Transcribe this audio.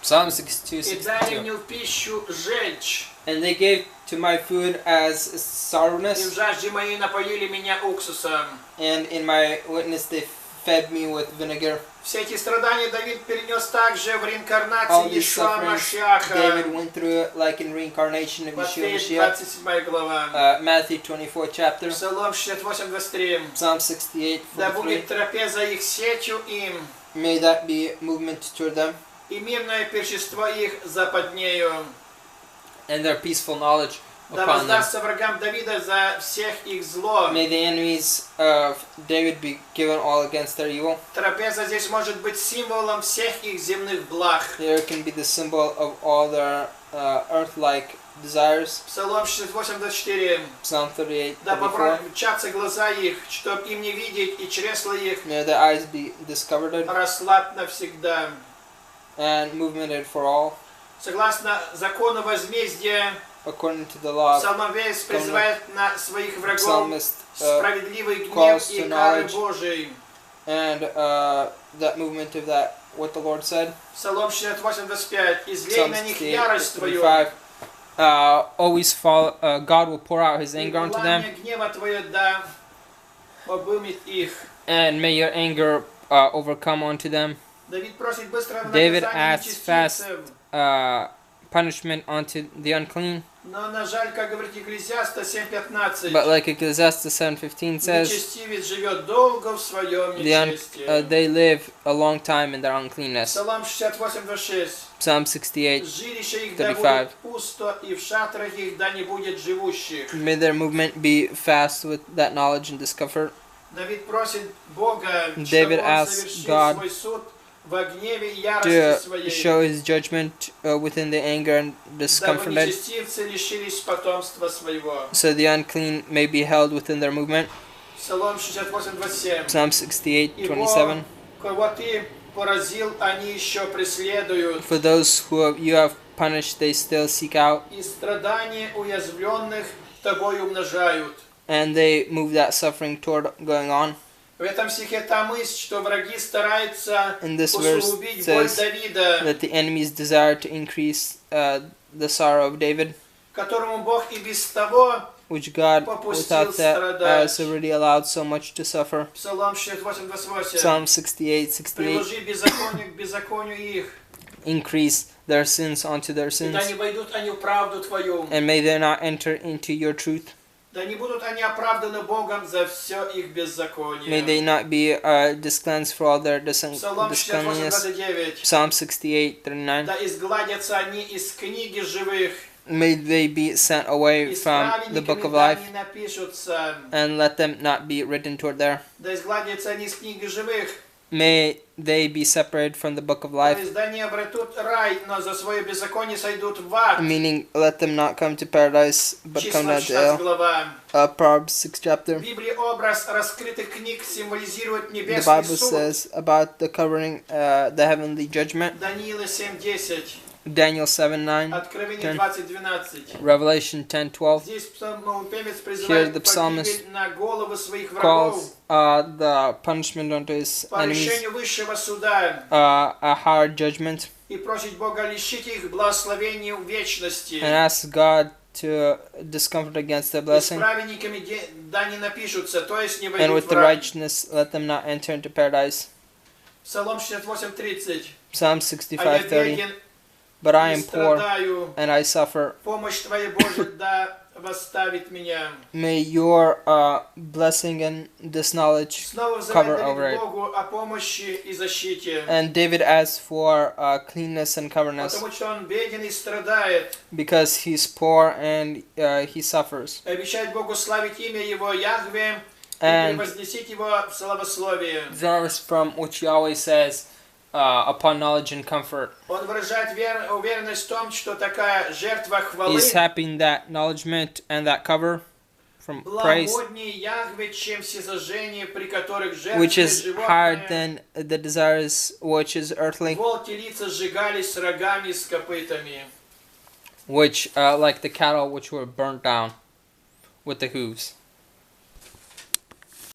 Psalm И 62:62. дали мне в пищу желчь, And they gave to my food as и в sourness, жажде моей напоили меня уксусом. and in my witness they fed me with vinegar. Все эти страдания Давид перенес также в All реинкарнации these Иешуа sufferings Машиаха. David went through it like in reincarnation of Yeshua Матфея Mashiach. 27 глава. Matthew 24 chapter. Псалом 68:23. Psalm 68 Да 43. будет трапеза их сетью им, May that be movement toward them, и мирное пиршество их западнею. and their peaceful knowledge Да upon them. воздастся врагам Давида за всех их зло. May the enemies of David be given all against their evil. Трапеза здесь может быть символом всех их земных благ. There can be the symbol of all their earth-like desires. Псалом 68:24. Psalm 38, Да 34. помрачатся глаза их, чтоб им не видеть, и чресла их May their eyes be discovered расслабь навсегда. and movemented for all, Согласно закону возмездия, according to the law. псалмопевец призывает на своих врагов Psalmist справедливый гнев calls и to кары knowledge. Божией. and that movement of that, what the Lord said. Псалом 68:25. Излей Psalm на них 68, ярость твою, 35. Always fall. God will pour out His и anger onto them, пламя гнева твое да обымет их. and may your anger overcome onto them. Давид просит быстрого David наказания asks fast нечестивцев. Punishment onto the unclean. Но на жаль, как говорит Екклесиаста 7:15, But like Ecclesiastes 7:15 says, нечестивец живет долго в своем нечестии. they live a long time in their uncleanness. Псалом 68:26. Psalm 68. Жилище их да 35. будет пусто, и в шатрах их да не будет живущих. May their movement be fast with that knowledge and discomfort. Давид просит Бога, David чтобы он asks совершил God свой суд во гневе и ярости To своей, show His judgment within the anger and дабы discomfort, нечестивцы лишились потомства своего. so the unclean may be held within their movement. Псалом 68:27. Psalm 68, Его, 27. кого ты поразил, они еще преследуют, For those who you have punished, they still seek out, и страдания уязвленных тобой умножают. and they move that suffering toward going on. В этом стихе та мысль, что враги стараются In this verse усугубить боль says Давида, that the enemies desire to increase the sorrow of David, которому Бог и без того. which God, Попустил without that, страдать. has already allowed so much to suffer. Псалом 68:28. Psalm 68, 68. Приложи беззаконие к беззаконию их, Increase their sins onto their и sins, да не войдут они в правду твою, and may they not enter into your truth. да не будут они оправданы Богом за все их May беззаконие. they not be discleansed for all their Псалом uncleanness. 68:29. Psalm 68, 39. Да изгладятся они из книги живых, May they be sent away и с from the book of праведниками да life, не напишутся. and let them not be written toward there. Да изгладятся они из книги живых, May they be separated from the book of то life, есть да не обретут рай, но за свое беззаконие сойдут в ад. meaning let them not come to paradise, but come Числа down to 16 hell. глава. Proverbs 6 chapter. В Библии образ раскрытых книг символизирует The небесный Bible суд. says about the covering the heavenly judgment. Даниила 7:10, Daniel 7:9, Откровение 10. 20:12. Revelation 10:12 Здесь псалмопевец Here призывает the psalmist погибель на головы своих врагов calls the punishment unto his по enemies решению высшего суда a hard judgment, и просит Бога лишить их благословения в вечности. and asks God to discomfort against their И с blessing, праведниками да не напишутся, то есть не and войдут with в the рай. righteousness let them not enter into paradise. Псалом 68:30. Psalm А я 65:30. беден But I и am poor страдаю, and I suffer. помощь Твоя, Божия, да восставит меня. May your blessing and this knowledge Снова cover взывает over Давид it. к Богу о помощи и защите, And David asks for cleanness and coverness потому что он беден и страдает. because he's poor and he suffers. Обещает Богу славить имя Его Яхве и And превозносить Его в славословие. verse from which Yahweh says, upon knowledge and comfort, Он выражает уверенность в том, что такая жертва хвалы he's happy in that acknowledgement and that cover from praise, благороднее Яхве, чем всесожжение, при которых which жертвы is higher животные than the desires which is earthly, волки лица сжигались с рогами и с копытами. which like the cattle which were burnt down with the hooves.